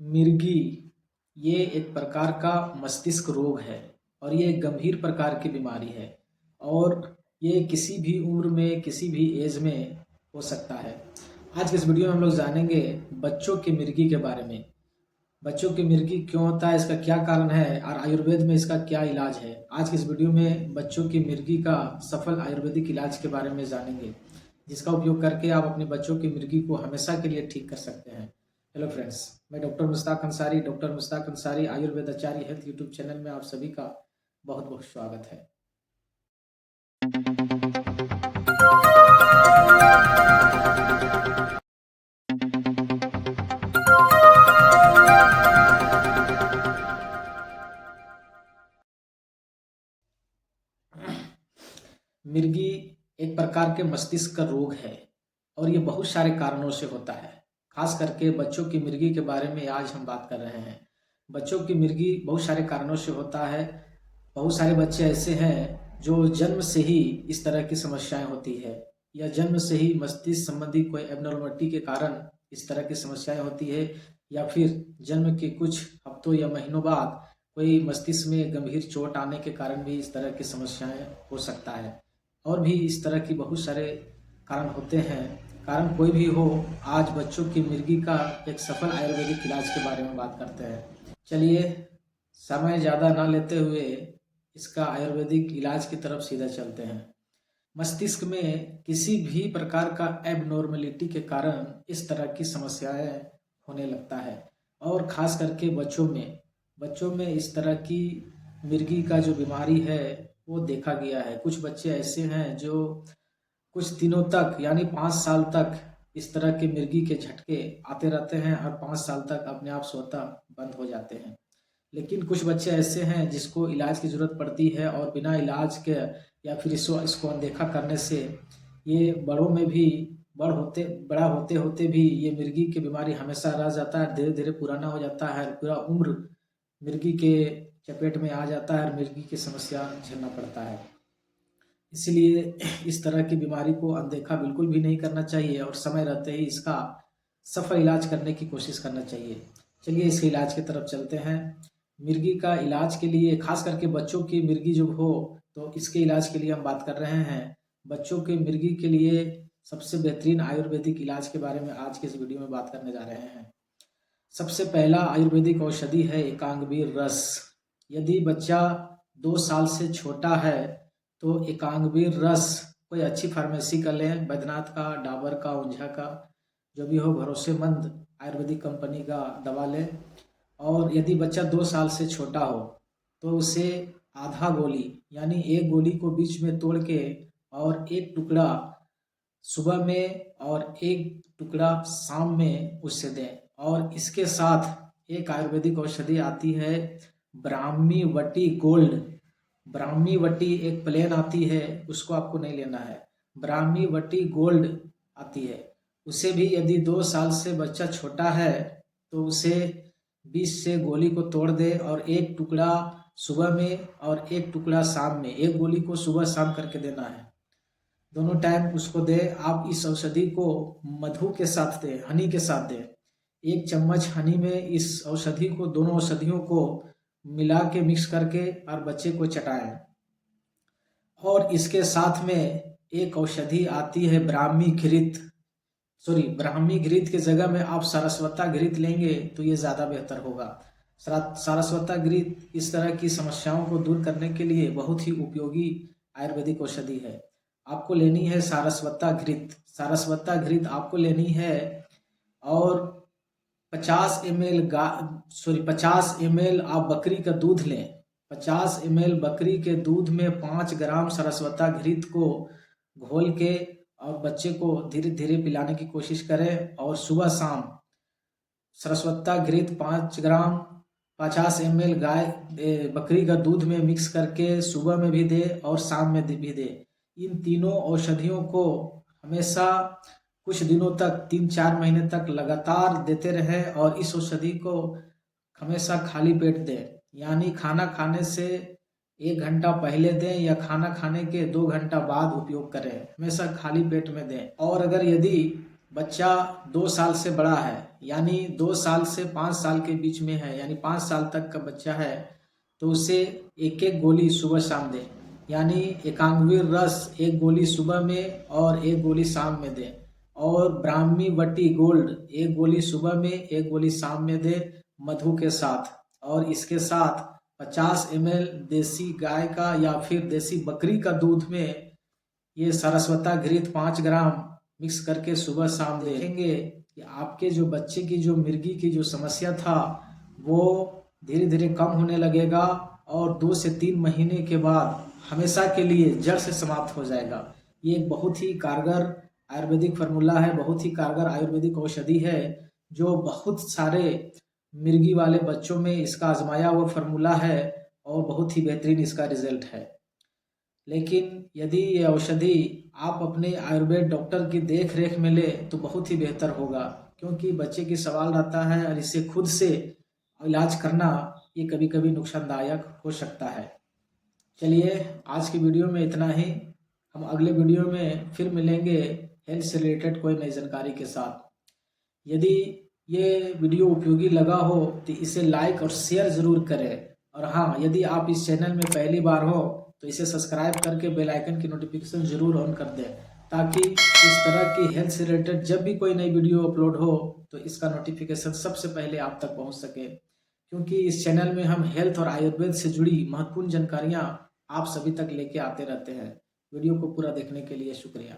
मिर्गी ये एक प्रकार का मस्तिष्क रोग है और ये एक गंभीर प्रकार की बीमारी है और ये किसी भी उम्र में किसी भी एज में हो सकता है। आज के इस वीडियो में हम लोग जानेंगे बच्चों की मिर्गी के बारे में। बच्चों की मिर्गी क्यों होता है, इसका क्या कारण है और आयुर्वेद में इसका क्या इलाज है। आज की इस वीडियो में बच्चों की मिर्गी का सफल आयुर्वेदिक इलाज के बारे में जानेंगे, जिसका उपयोग करके आप अपने बच्चों की मिर्गी को हमेशा के लिए ठीक कर सकते हैं। हेलो फ्रेंड्स, मैं डॉक्टर मुश्ताक अंसारी आयुर्वेद आचार्य हेल्थ यूट्यूब चैनल में आप सभी का बहुत बहुत स्वागत है। मिर्गी एक प्रकार के मस्तिष्क का रोग है और ये बहुत सारे कारणों से होता है। खास करके बच्चों की मिर्गी के बारे में आज हम बात कर रहे हैं। बच्चों की मिर्गी बहुत सारे कारणों से होता है। बहुत सारे बच्चे ऐसे हैं जो जन्म से ही इस तरह की समस्याएं होती है या जन्म से ही मस्तिष्क संबंधी कोई एबनॉर्मलिटी के कारण इस तरह की समस्याएं होती है, या फिर जन्म के कुछ हफ्तों या महीनों बाद कोई मस्तिष्क में गंभीर चोट आने के कारण भी इस तरह की समस्याएं हो सकता है। और भी इस तरह की बहुत सारे कारण होते हैं। कारण कोई भी हो, आज बच्चों की मिर्गी का एक सफल आयुर्वेदिक इलाज के बारे में बात करते हैं। चलिए, समय ज़्यादा ना लेते हुए इसका आयुर्वेदिक इलाज की तरफ सीधा चलते हैं। मस्तिष्क में किसी भी प्रकार का एबनॉर्मलिटी के कारण इस तरह की समस्याएं होने लगता है और ख़ास करके बच्चों में इस तरह की मिर्गी का जो बीमारी है वो देखा गया है। कुछ बच्चे ऐसे हैं जो कुछ दिनों तक यानी 5 साल तक इस तरह के मिर्गी के झटके आते रहते हैं और 5 साल तक अपने आप स्वतः बंद हो जाते हैं। लेकिन कुछ बच्चे ऐसे हैं जिसको इलाज की ज़रूरत पड़ती है और बिना इलाज के या फिर इसको अनदेखा करने से ये बड़ों में भी बड़ा होते होते भी ये मिर्गी की बीमारी हमेशा रह जाता है। धीरे धीरे पुराना हो जाता है, पूरा उम्र मिर्गी के चपेट में आ जाता है और मिर्गी की समस्या झेलना पड़ता है। इसलिए इस तरह की बीमारी को अनदेखा बिल्कुल भी नहीं करना चाहिए और समय रहते ही इसका सफल इलाज करने की कोशिश करना चाहिए। चलिए इसके इलाज की तरफ चलते हैं। मिर्गी का इलाज के लिए, खास करके बच्चों की मिर्गी जो हो तो इसके इलाज के लिए हम बात कर रहे हैं। बच्चों के मिर्गी के लिए सबसे बेहतरीन आयुर्वेदिक इलाज के बारे में आज के इस वीडियो में बात करने जा रहे हैं। सबसे पहला आयुर्वेदिक औषधि है एकांगवीर रस। यदि बच्चा 2 साल से छोटा है तो एकांगवीर रस कोई अच्छी फार्मेसी का लें, बैद्यनाथ का, डाबर का, ऊंझा का, जो भी हो भरोसेमंद आयुर्वेदिक कंपनी का दवा लें। और यदि बच्चा 2 साल से छोटा हो तो उसे आधा गोली यानी एक गोली को बीच में तोड़ के और एक टुकड़ा सुबह में और एक टुकड़ा शाम में उससे दें। और इसके साथ एक आयुर्वेदिक औषधि आती है ब्राह्मी वटी गोल्ड। ब्राह्मी वटी एक प्लेन आती है, उसको आपको नहीं लेना है। ब्राह्मी वटी गोल्ड आती है, उसे भी यदि 2 साल से बच्चा छोटा है तो उसे बीच से गोली को तोड़ दे और एक टुकड़ा सुबह में और एक टुकड़ा शाम में, एक गोली को सुबह शाम करके देना है, दोनों टाइम उसको दे। आप इस औषधि को मधु के साथ दें, हनी के साथ दें। 1 चम्मच हनी में इस औषधि को, दोनों औषधियों को मिला के मिक्स करके और बच्चे को चटाएं। और इसके साथ में एक औषधि आती है ब्राह्मी घृत के जगह में आप सारस्वता घृत लेंगे तो ये ज़्यादा बेहतर होगा। सारस्वता घृत इस तरह की समस्याओं को दूर करने के लिए बहुत ही उपयोगी आयुर्वेदिक औषधि है। आपको लेनी है सारस्वता घृत आपको लेनी है और 50 ml आप बकरी का दूध लें। 50 ml बकरी के दूध में 5 ग्राम सरस्वता घृत को घोल के और बच्चे को धीरे धीरे पिलाने की कोशिश करें। और सुबह शाम सरस्वता घृत 5 ग्राम 50 ml बकरी का दूध में मिक्स करके सुबह में भी दे और शाम में भी दे। इन तीनों औषधियों को हमेशा कुछ दिनों तक, 3-4 महीने तक लगातार देते रहें और इस औषधि को हमेशा खाली पेट दें, यानी खाना खाने से 1 घंटा पहले दें या खाना खाने के 2 घंटा बाद उपयोग करें। हमेशा खाली पेट में दें। और अगर यदि बच्चा 2 साल से बड़ा है यानी 2 साल से 5 साल के बीच में है, यानी 5 साल तक का बच्चा है, तो उसे एक एक गोली सुबह शाम दें। यानी एकांगवीर रस एक गोली सुबह में और एक गोली शाम में दें, और ब्राह्मी बटी गोल्ड एक गोली सुबह में एक गोली शाम में दें मधु के साथ। और इसके साथ 50 ml देसी गाय का या फिर देसी बकरी का दूध में ये सरस्वता घृत 5 ग्राम मिक्स करके सुबह शाम देखेंगे कि आपके जो बच्चे की जो मिर्गी की जो समस्या था वो धीरे धीरे कम होने लगेगा, और 2 से 3 महीने के बाद हमेशा के लिए जड़ से समाप्त हो जाएगा। ये एक बहुत ही कारगर आयुर्वेदिक फार्मूला है, बहुत ही कारगर आयुर्वेदिक औषधि है, जो बहुत सारे मिर्गी वाले बच्चों में इसका आजमाया हुआ फार्मूला है और बहुत ही बेहतरीन इसका रिजल्ट है। लेकिन यदि ये औषधि आप अपने आयुर्वेद डॉक्टर की देख रेख में ले तो बहुत ही बेहतर होगा, क्योंकि बच्चे की सवाल रहता है और इसे खुद से इलाज करना ये कभी कभी नुकसानदायक हो सकता है। चलिए आज की वीडियो में इतना ही। हम अगले वीडियो में फिर मिलेंगे हेल्थ से रिलेटेड कोई नई जानकारी के साथ। यदि ये वीडियो उपयोगी लगा हो तो इसे लाइक और शेयर ज़रूर करें, और हाँ, यदि आप इस चैनल में पहली बार हो तो इसे सब्सक्राइब करके बेल आइकन की नोटिफिकेशन ज़रूर ऑन कर दें, ताकि इस तरह की हेल्थ से रिलेटेड जब भी कोई नई वीडियो अपलोड हो तो इसका नोटिफिकेशन सबसे पहले आप तक पहुंच सके। क्योंकि इस चैनल में हम हेल्थ और आयुर्वेद से जुड़ी महत्वपूर्ण जानकारियाँ आप सभी तक लेके आते रहते हैं। वीडियो को पूरा देखने के लिए शुक्रिया।